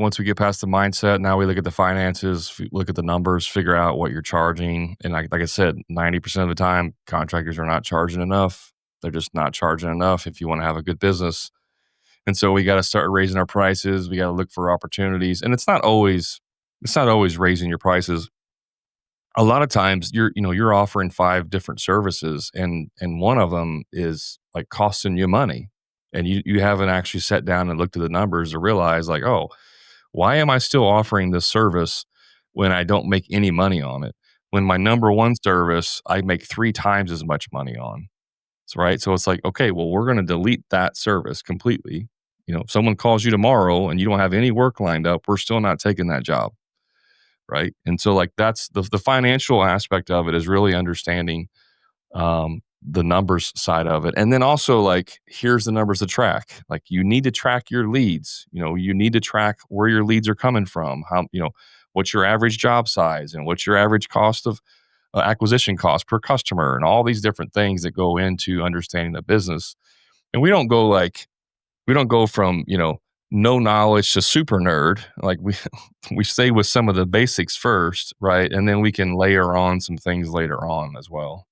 Once we get past the mindset, now we look at the finances, look at the numbers, figure out what you're charging. And like I said, 90% of the time, contractors are not charging enough. They're just not charging enough if you want to have a good business. And so we got to start raising our prices. We got to look for opportunities. And it's not always raising your prices. A lot of times you're offering 5 different services and one of them is like costing you money. And you haven't actually sat down and looked at the numbers to realize like, oh, why am I still offering this service when I don't make any money on it? When my number one service, I make 3 times as much money on. So, right? So it's like, okay, well, we're gonna delete that service completely. If someone calls you tomorrow and you don't have any work lined up, we're still not taking that job, right? And so, like, that's the financial aspect of it is really understanding the numbers side of it. And then also, like, here's the numbers to track. Like, you need to track your leads. You need to track where your leads are coming from. What's your average job size and what's your average cost of acquisition cost per customer, and all these different things that go into understanding the business. And we don't go from no knowledge to super nerd. Like we stay with some of the basics first, right? And then we can layer on some things later on as well.